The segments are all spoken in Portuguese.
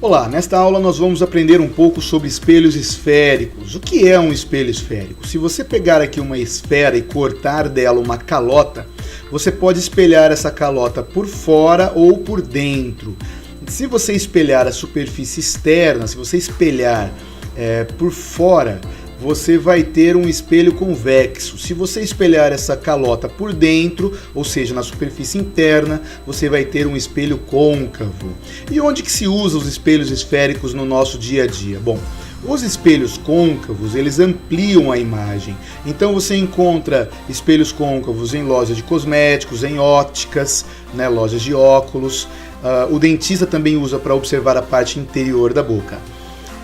Olá, nesta aula nós vamos aprender um pouco sobre espelhos esféricos. O que é um espelho esférico? Se você pegar aqui uma esfera e cortar dela uma calota, você pode espelhar essa calota por fora ou por dentro. Se você espelhar a superfície externa, se você espelhar por fora, você vai ter um espelho convexo. Se você espelhar essa calota por dentro, ou seja, na superfície interna, você vai ter um espelho côncavo. E onde que se usa os espelhos esféricos no nosso dia a dia? Bom, os espelhos côncavos, eles ampliam a imagem. Então você encontra espelhos côncavos em lojas de cosméticos, em óticas, lojas de óculos. O dentista também usa para observar a parte interior da boca.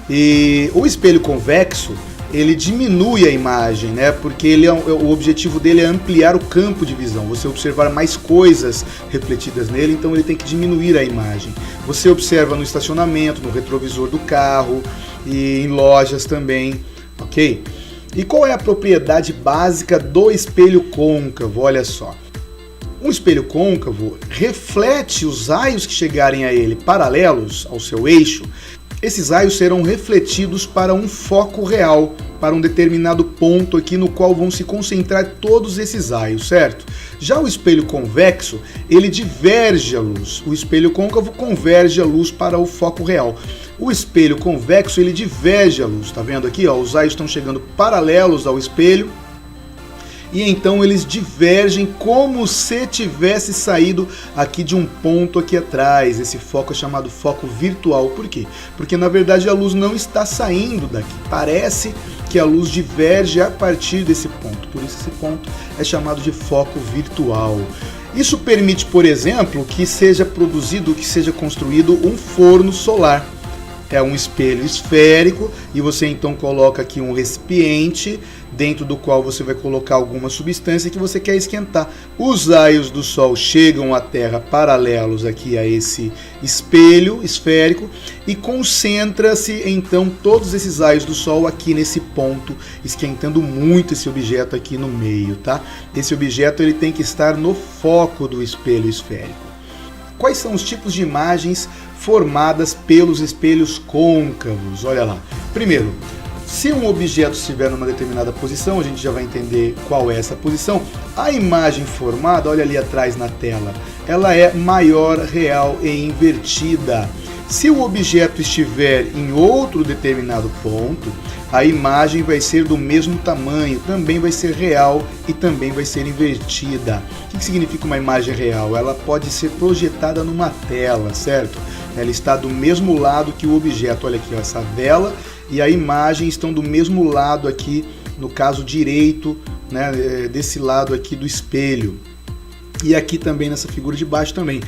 E o espelho convexo, ele diminui a imagem, porque o objetivo dele é ampliar o campo de visão, você observar mais coisas refletidas nele, então ele tem que diminuir a imagem. Você observa no estacionamento, no retrovisor do carro e em lojas também, ok? E qual é a propriedade básica do espelho côncavo? Olha só. Um espelho côncavo reflete os raios que chegarem a ele paralelos ao seu eixo. Esses raios serão refletidos para um foco real, para um determinado ponto aqui no qual vão se concentrar todos esses raios, certo? Já o espelho convexo, ele diverge a luz. O espelho côncavo converge a luz para o foco real. O espelho convexo, ele diverge a luz, tá vendo aqui? Ó, os raios estão chegando paralelos ao espelho, e então eles divergem como se tivesse saído aqui de um ponto aqui atrás. Esse foco é chamado foco virtual. Por quê? Porque na verdade a luz não está saindo daqui. Parece que a luz diverge a partir desse ponto. Por isso esse ponto é chamado de foco virtual. Isso permite, por exemplo, que seja produzido, que seja construído um forno solar. É um espelho esférico e você então coloca aqui um recipiente dentro do qual você vai colocar alguma substância que você quer esquentar. Os raios do sol chegam à Terra paralelos aqui a esse espelho esférico e concentra-se então todos esses raios do sol aqui nesse ponto, esquentando muito esse objeto aqui no meio, tá? Esse objeto ele tem que estar no foco do espelho esférico. Quais são os tipos de imagens formadas pelos espelhos côncavos? Olha lá. Primeiro, se um objeto estiver numa determinada posição, a gente já vai entender qual é essa posição. A imagem formada, olha ali atrás na tela, ela é maior, real e invertida. Se o objeto estiver em outro determinado ponto, a imagem vai ser do mesmo tamanho, também vai ser real e também vai ser invertida. O que significa uma imagem real? Ela pode ser projetada numa tela, certo? Ela está do mesmo lado que o objeto. Olha aqui, ó, essa vela e a imagem estão do mesmo lado aqui, no caso direito, desse lado aqui do espelho. E aqui também nessa figura de baixo também.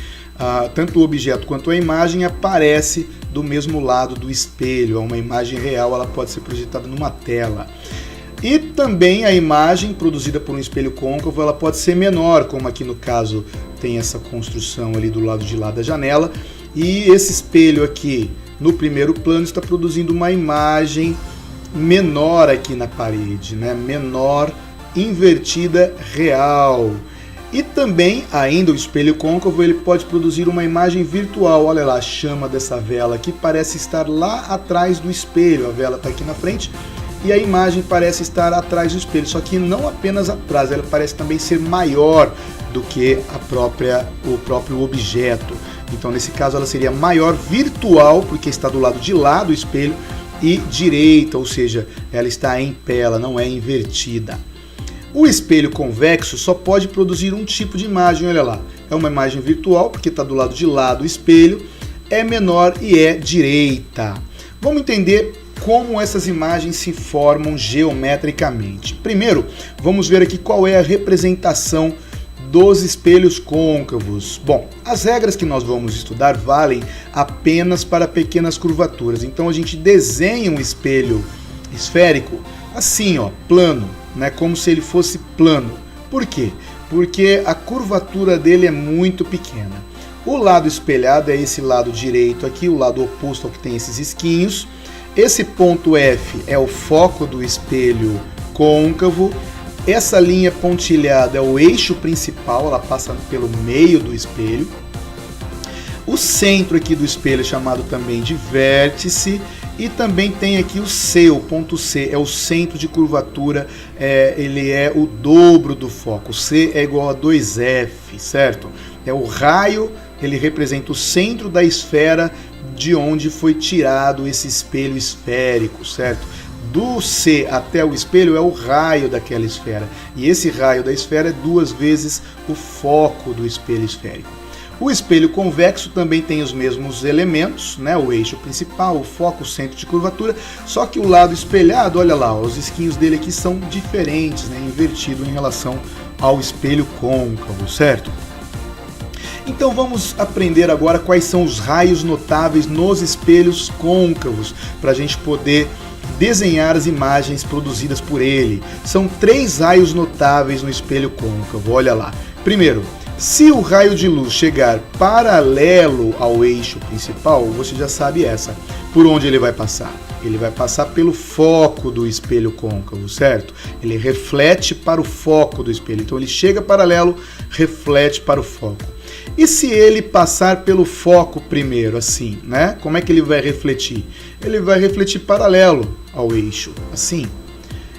Tanto o objeto quanto a imagem aparece do mesmo lado do espelho. Uma imagem real, ela pode ser projetada numa tela. E também a imagem produzida por um espelho côncavo, ela pode ser menor, como aqui no caso tem essa construção ali do lado de lá da janela. E esse espelho aqui, no primeiro plano, está produzindo uma imagem menor aqui na parede, menor, invertida, real. E também, ainda o espelho côncavo, ele pode produzir uma imagem virtual. Olha lá, a chama dessa vela aqui parece estar lá atrás do espelho. A vela está aqui na frente e a imagem parece estar atrás do espelho. Só que não apenas atrás, ela parece também ser maior do que o próprio objeto. Então, nesse caso, ela seria maior virtual, porque está do lado de lá do espelho, e direita, ou seja, ela está em pé, ela não é invertida. O espelho convexo só pode produzir um tipo de imagem, olha lá. É uma imagem virtual, porque está do lado de lá do espelho, é menor e é direita. Vamos entender como essas imagens se formam geometricamente. Primeiro, vamos ver aqui qual é a representação dos espelhos côncavos. Bom, as regras que nós vamos estudar valem apenas para pequenas curvaturas. Então a gente desenha um espelho esférico assim, ó, plano, como se ele fosse plano. Por quê? Porque a curvatura dele é muito pequena. O lado espelhado é esse lado direito aqui, o lado oposto ao que tem esses esquinhos. Esse ponto F é o foco do espelho côncavo. Essa linha pontilhada é o eixo principal, ela passa pelo meio do espelho. O centro aqui do espelho é chamado também de vértice, e também tem aqui o C, o ponto C, é o centro de curvatura, ele é o dobro do foco. C é igual a 2F, certo? É o raio, ele representa o centro da esfera de onde foi tirado esse espelho esférico, certo? Do C até o espelho é o raio daquela esfera, e esse raio da esfera é 2 vezes o foco do espelho esférico. O espelho convexo também tem os mesmos elementos, né? O eixo principal, o foco, o centro de curvatura, só que o lado espelhado, olha lá, os risquinhos dele aqui são diferentes, né? Invertido em relação ao espelho côncavo, certo? Então vamos aprender agora quais são os raios notáveis nos espelhos côncavos, para a gente poder desenhar as imagens produzidas por ele. São 3 raios notáveis no espelho côncavo, olha lá. Primeiro, se o raio de luz chegar paralelo ao eixo principal, você já sabe essa. Por onde ele vai passar? Ele vai passar pelo foco do espelho côncavo, certo? Ele reflete para o foco do espelho. Então ele chega paralelo, reflete para o foco. E se ele passar pelo foco primeiro, assim, né? Como é que ele vai refletir? Ele vai refletir paralelo ao eixo, assim.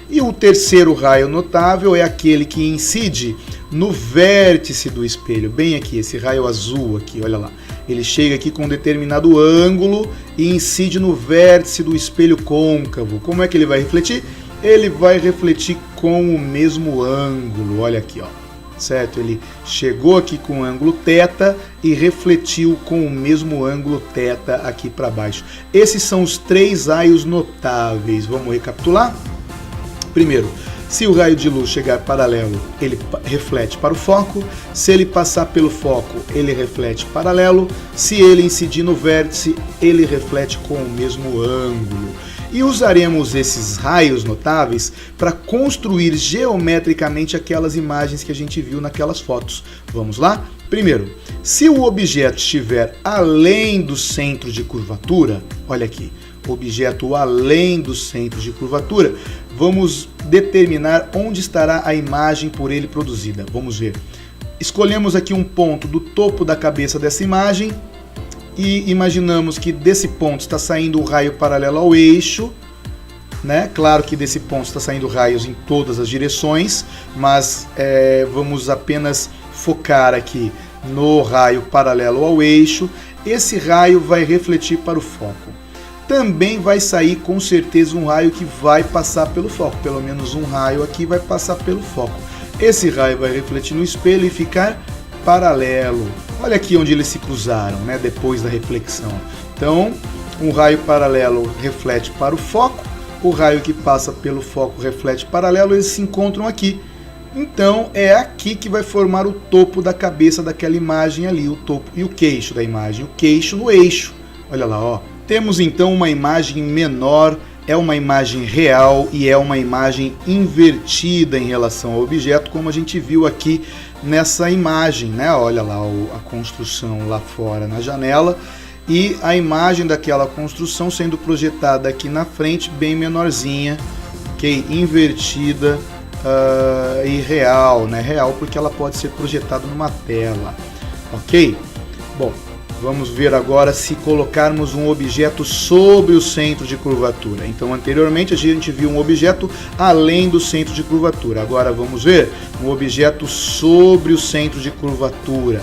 E o terceiro raio notável é aquele que incide no vértice do espelho, bem aqui, esse raio azul aqui, olha lá. Ele chega aqui com um determinado ângulo e incide no vértice do espelho côncavo. Como é que ele vai refletir? Ele vai refletir com o mesmo ângulo, olha aqui, ó. Certo? Ele chegou aqui com o ângulo θ e refletiu com o mesmo ângulo θ aqui para baixo. Esses são os 3 raios notáveis. Vamos recapitular? Primeiro, se o raio de luz chegar paralelo, ele reflete para o foco. Se ele passar pelo foco, ele reflete paralelo. Se ele incidir no vértice, ele reflete com o mesmo ângulo. E usaremos esses raios notáveis para construir geometricamente aquelas imagens que a gente viu naquelas fotos. Vamos lá? Primeiro, se o objeto estiver além do centro de curvatura, olha aqui, objeto além do centro de curvatura, vamos determinar onde estará a imagem por ele produzida. Vamos ver. Escolhemos aqui um ponto do topo da cabeça dessa imagem e imaginamos que desse ponto está saindo um raio paralelo ao eixo, né? Claro que desse ponto está saindo raios em todas as direções, mas vamos apenas focar aqui no raio paralelo ao eixo. Esse raio vai refletir para o foco. Também vai sair com certeza um raio que vai passar pelo foco, pelo menos um raio aqui vai passar pelo foco. Esse raio vai refletir no espelho e ficar paralelo. Olha aqui onde eles se cruzaram, né, depois da reflexão. Então, um raio paralelo reflete para o foco, o raio que passa pelo foco reflete paralelo, eles se encontram aqui. Então, é aqui que vai formar o topo da cabeça daquela imagem ali, o topo e o queixo da imagem, o queixo no eixo. Olha lá, ó. Temos então uma imagem menor, é uma imagem real e é uma imagem invertida em relação ao objeto, como a gente viu aqui nessa imagem, né? Olha lá a construção lá fora na janela e a imagem daquela construção sendo projetada aqui na frente, bem menorzinha, ok? Invertida e real, né? Real porque ela pode ser projetada numa tela, ok? Bom, vamos ver agora se colocarmos um objeto sobre o centro de curvatura. Então, anteriormente a gente viu um objeto além do centro de curvatura. Agora vamos ver um objeto sobre o centro de curvatura.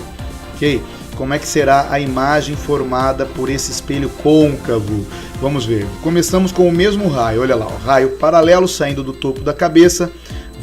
Ok? Como é que será a imagem formada por esse espelho côncavo? Vamos ver. Começamos com o mesmo raio. Olha lá, o raio paralelo saindo do topo da cabeça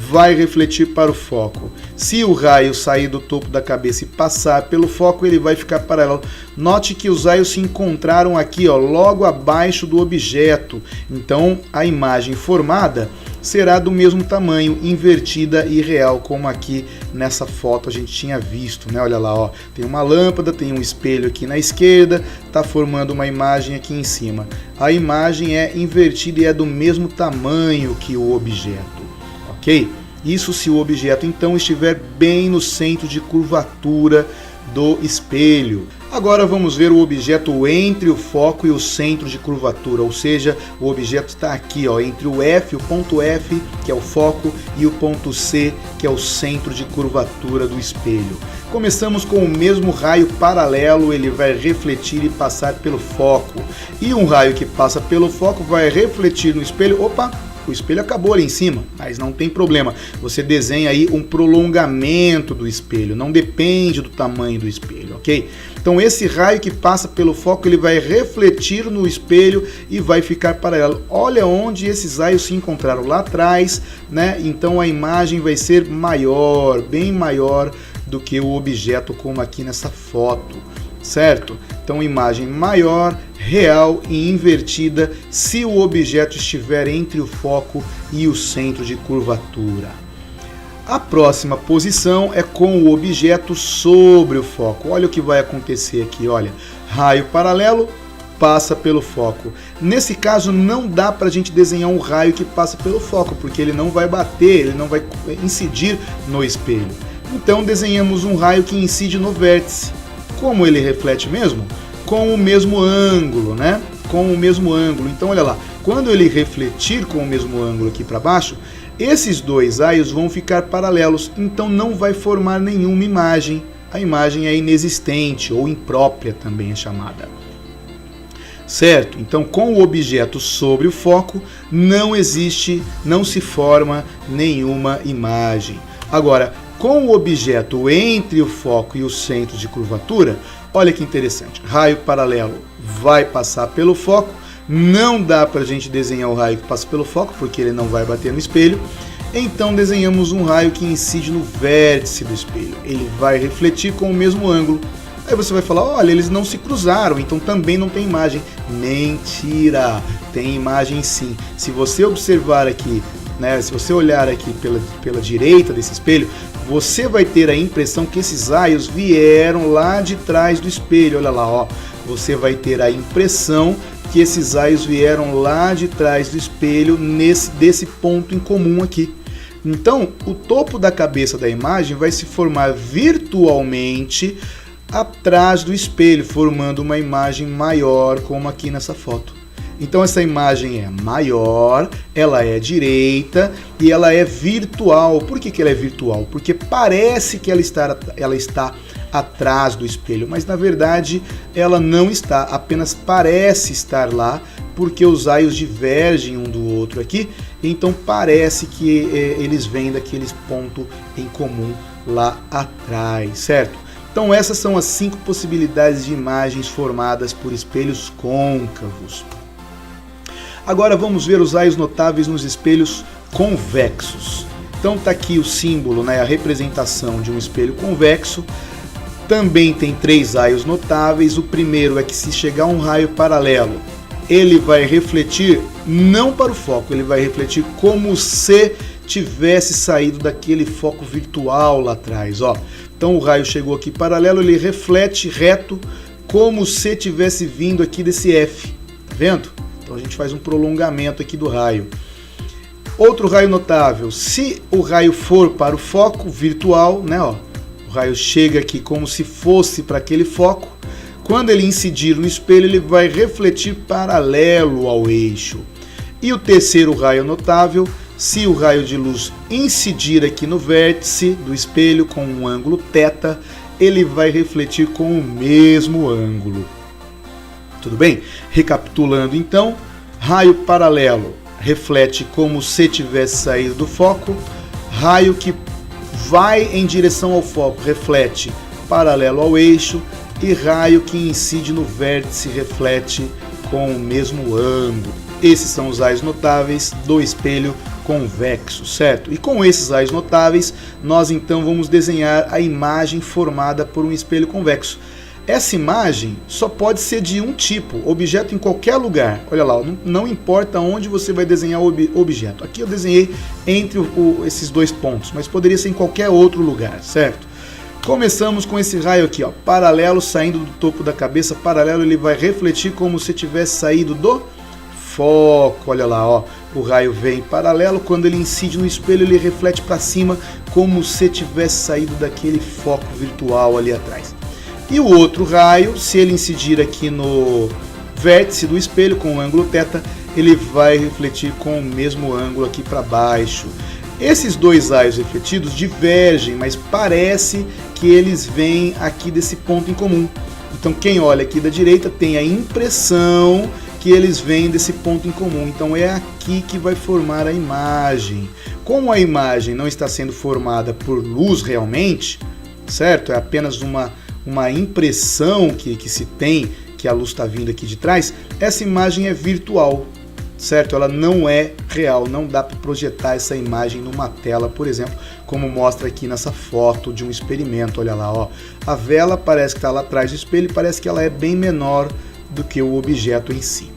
vai refletir para o foco. Se o raio sair do topo da cabeça e passar pelo foco, ele vai ficar paralelo. Note que os raios se encontraram aqui, ó, logo abaixo do objeto. Então, a imagem formada será do mesmo tamanho, invertida e real, como aqui nessa foto a gente tinha visto, né? Olha lá, ó, tem uma lâmpada, tem um espelho aqui na esquerda, está formando uma imagem aqui em cima. A imagem é invertida e é do mesmo tamanho que o objeto, ok? Isso se o objeto então estiver bem no centro de curvatura do espelho. Agora vamos ver o objeto entre o foco e o centro de curvatura, ou seja, o objeto está aqui, ó, entre o F, o ponto F, que é o foco, e o ponto C, que é o centro de curvatura do espelho. Começamos com o mesmo raio paralelo, ele vai refletir e passar pelo foco. E um raio que passa pelo foco vai refletir no espelho. Opa! O espelho acabou ali em cima, mas não tem problema. Você desenha aí um prolongamento do espelho, não depende do tamanho do espelho, ok? Então esse raio que passa pelo foco, ele vai refletir no espelho e vai ficar paralelo. Olha onde esses raios se encontraram lá atrás, né? Então a imagem vai ser maior, bem maior do que o objeto como aqui nessa foto, certo? Então imagem maior, real e invertida se o objeto estiver entre o foco e o centro de curvatura. A próxima posição é com o objeto sobre o foco. Olha o que vai acontecer aqui, olha. Raio paralelo passa pelo foco. Nesse caso não dá para a gente desenhar um raio que passa pelo foco, porque ele não vai bater, ele não vai incidir no espelho. Então desenhamos um raio que incide no vértice. Como ele reflete mesmo? Com o mesmo ângulo, né? Com o mesmo ângulo. Então, olha lá, quando ele refletir com o mesmo ângulo aqui para baixo, esses dois raios vão ficar paralelos, então não vai formar nenhuma imagem. A imagem é inexistente ou imprópria também é chamada. Certo? Então, com o objeto sobre o foco, não existe, não se forma nenhuma imagem. Agora, com o objeto entre o foco e o centro de curvatura, olha que interessante, raio paralelo vai passar pelo foco, não dá para a gente desenhar o raio que passa pelo foco, porque ele não vai bater no espelho, então desenhamos um raio que incide no vértice do espelho, ele vai refletir com o mesmo ângulo. Aí você vai falar, olha, eles não se cruzaram, então também não tem imagem. Mentira, tem imagem sim. Se você observar aqui, né, se você olhar aqui pela direita desse espelho, você vai ter a impressão que esses raios vieram lá de trás do espelho. Olha lá, ó. Você vai ter a impressão que esses raios vieram lá de trás do espelho desse ponto em comum aqui. Então, o topo da cabeça da imagem vai se formar virtualmente atrás do espelho, formando uma imagem maior, como aqui nessa foto. Então essa imagem é maior, ela é direita e ela é virtual. Por que ela é virtual? Porque parece que ela está atrás do espelho, mas na verdade ela não está, apenas parece estar lá, porque os raios divergem um do outro aqui, então parece que eles vêm daquele ponto em comum lá atrás, certo? Então essas são as 5 possibilidades de imagens formadas por espelhos côncavos. Agora vamos ver os raios notáveis nos espelhos convexos. Então está aqui o símbolo, né, a representação de um espelho convexo. Também tem 3 raios notáveis. O primeiro é que se chegar um raio paralelo, ele vai refletir não para o foco, ele vai refletir como se tivesse saído daquele foco virtual lá atrás, ó. Então o raio chegou aqui paralelo, ele reflete reto como se tivesse vindo aqui desse F, tá vendo? Então a gente faz um prolongamento aqui do raio. Outro raio notável, se o raio for para o foco virtual, né, ó, o raio chega aqui como se fosse para aquele foco, quando ele incidir no espelho, ele vai refletir paralelo ao eixo. E o terceiro raio notável, se o raio de luz incidir aqui no vértice do espelho com um ângulo θ, ele vai refletir com o mesmo ângulo. Tudo bem? Recapitulando então, raio paralelo reflete como se tivesse saído do foco, raio que vai em direção ao foco reflete paralelo ao eixo e raio que incide no vértice reflete com o mesmo ângulo. Esses são os raios notáveis do espelho convexo, certo? E com esses raios notáveis, nós então vamos desenhar a imagem formada por um espelho convexo. Essa imagem só pode ser de um tipo, objeto em qualquer lugar. Olha lá, não importa onde você vai desenhar o objeto. Aqui eu desenhei entre esses 2 pontos, mas poderia ser em qualquer outro lugar, certo? Começamos com esse raio aqui, ó, paralelo, saindo do topo da cabeça, paralelo, ele vai refletir como se tivesse saído do foco. Olha lá, ó, o raio vem paralelo, quando ele incide no espelho, ele reflete para cima como se tivesse saído daquele foco virtual ali atrás. E o outro raio, se ele incidir aqui no vértice do espelho com o ângulo θ, ele vai refletir com o mesmo ângulo aqui para baixo. Esses dois raios refletidos divergem, mas parece que eles vêm aqui desse ponto em comum. Então quem olha aqui da direita tem a impressão que eles vêm desse ponto em comum. Então é aqui que vai formar a imagem. Como a imagem não está sendo formada por luz realmente, certo? É apenas uma impressão que se tem que a luz está vindo aqui de trás, essa imagem é virtual, certo? Ela não é real, não dá para projetar essa imagem numa tela, por exemplo, como mostra aqui nessa foto de um experimento. Olha lá, ó. A vela parece que está lá atrás do espelho e parece que ela é bem menor do que o objeto em si,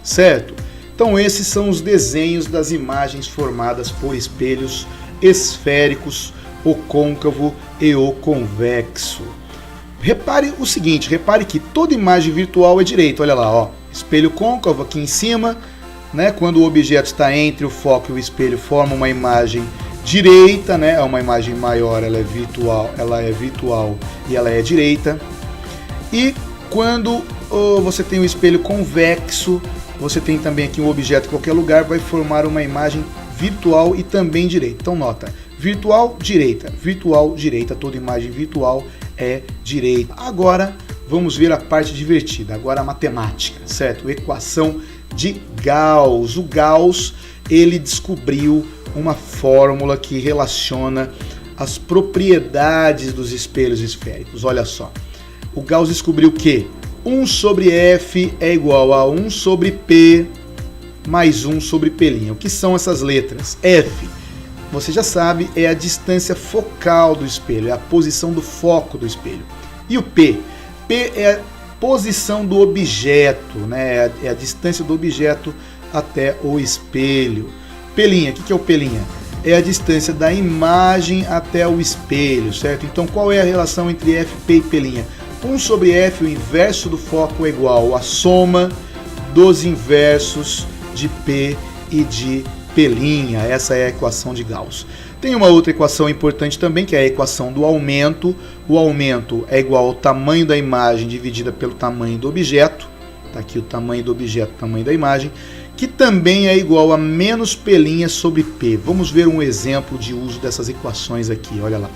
certo? Então esses são os desenhos das imagens formadas por espelhos esféricos, o côncavo e o convexo. Repare o seguinte, repare que toda imagem virtual é direita, olha lá, ó, espelho côncavo aqui em cima, né? Quando o objeto está entre o foco e o espelho, forma uma imagem direita, né? É uma imagem maior, ela é virtual e ela é direita. E quando você tem o espelho convexo, você tem também aqui um objeto em qualquer lugar, vai formar uma imagem virtual e também direita. Então nota, virtual, direita, toda imagem virtual é direita. Agora vamos ver a parte divertida, agora a matemática, certo? Equação de Gauss. O Gauss, ele descobriu uma fórmula que relaciona as propriedades dos espelhos esféricos. Olha só, o Gauss descobriu que 1 sobre F é igual a 1 sobre P mais 1 sobre P'. O que são essas letras? F, você já sabe, é a distância focal do espelho, é a posição do foco do espelho. E o P? P é a posição do objeto, né? É a distância do objeto até o espelho. P', o que é o P'? É a distância da imagem até o espelho, certo? Então qual é a relação entre F, P e P'? 1 sobre F, o inverso do foco, é igual à soma dos inversos de P e de P'. Essa é a equação de Gauss. Tem uma outra equação importante também, que é a equação do aumento. O aumento é igual ao tamanho da imagem dividida pelo tamanho do objeto. Está aqui o tamanho do objeto, o tamanho da imagem, que também é igual a menos P' sobre P. Vamos ver um exemplo de uso dessas equações aqui, olha lá.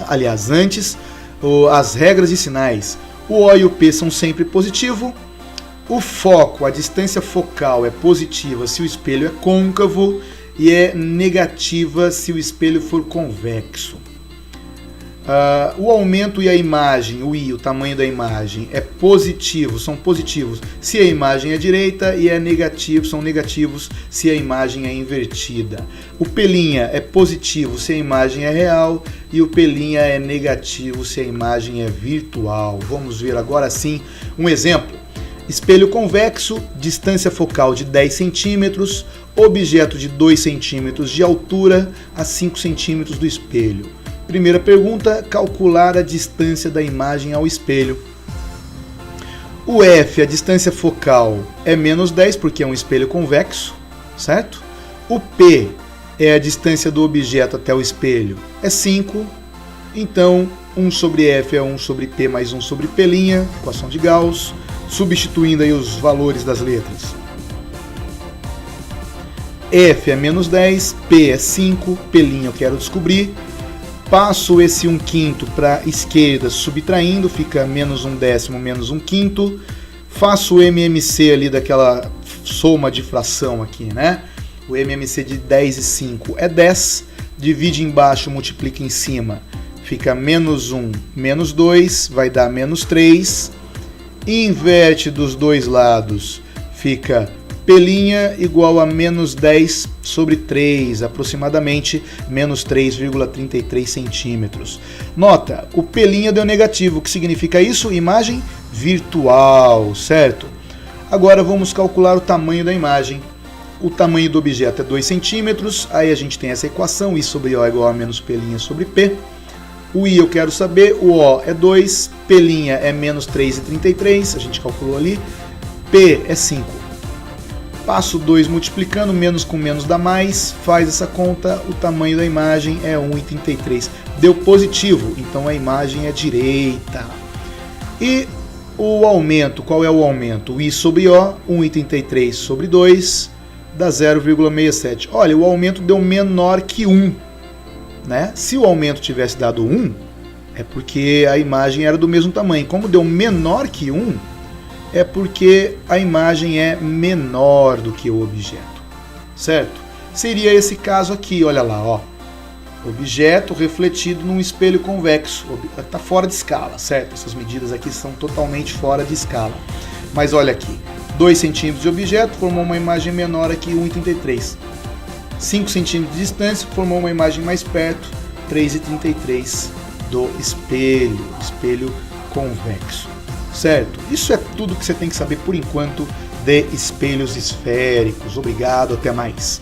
Aliás, antes, as regras de sinais. O O e o P são sempre positivo. O foco, a distância focal é positiva se o espelho é côncavo e é negativa se o espelho for convexo. O aumento e a imagem, o I, o tamanho da imagem, é positivo, são positivos se a imagem é direita e é negativo, são negativos se a imagem é invertida. O P' é positivo se a imagem é real e o P' é negativo se a imagem é virtual. Vamos ver agora sim um exemplo. Espelho convexo, distância focal de 10 centímetros, objeto de 2 centímetros de altura a 5 centímetros do espelho. Primeira pergunta, calcular a distância da imagem ao espelho. O F, a distância focal, é menos 10 porque é um espelho convexo, certo? O P é a distância do objeto até o espelho, é 5. Então, 1 sobre F é 1 sobre P mais 1 sobre P', equação de Gauss, substituindo aí os valores das letras. F é menos 10, P é 5, P' eu quero descobrir. Passo esse 1/5 para a esquerda, subtraindo, fica menos 1/10, menos 1/5. Faço o MMC ali daquela soma de fração aqui, né? O MMC de 10 e 5 é 10. Divide embaixo, multiplica em cima. Fica menos 1, menos 2, vai dar menos 3. Inverte dos dois lados, fica P' igual a menos 10 sobre 3, aproximadamente menos 3,33 centímetros. Nota, o P' deu negativo, o que significa isso? Imagem virtual, certo? Agora vamos calcular o tamanho da imagem. O tamanho do objeto é 2 centímetros, aí a gente tem essa equação, I sobre O é igual a menos P' sobre P. O I eu quero saber, o O é 2, P' é menos 3,33, a gente calculou ali, P é 5. Passo 2 multiplicando, menos com menos dá mais, faz essa conta, o tamanho da imagem é 1,33. Deu positivo, então a imagem é direita. E o aumento, qual é o aumento? I sobre O, 1,33 sobre 2, dá 0,67. Olha, o aumento deu menor que 1. Né? Se o aumento tivesse dado 1, é porque a imagem era do mesmo tamanho. Como deu menor que 1, é porque a imagem é menor do que o objeto. Certo? Seria esse caso aqui, olha lá, ó. Objeto refletido num espelho convexo. Está fora de escala, certo? Essas medidas aqui são totalmente fora de escala. Mas olha aqui, 2 centímetros de objeto formou uma imagem menor aqui, 1,33. 5 centímetros de distância formou uma imagem mais perto, 3,33 do espelho convexo. Certo? Isso é tudo que você tem que saber por enquanto de espelhos esféricos. Obrigado, até mais.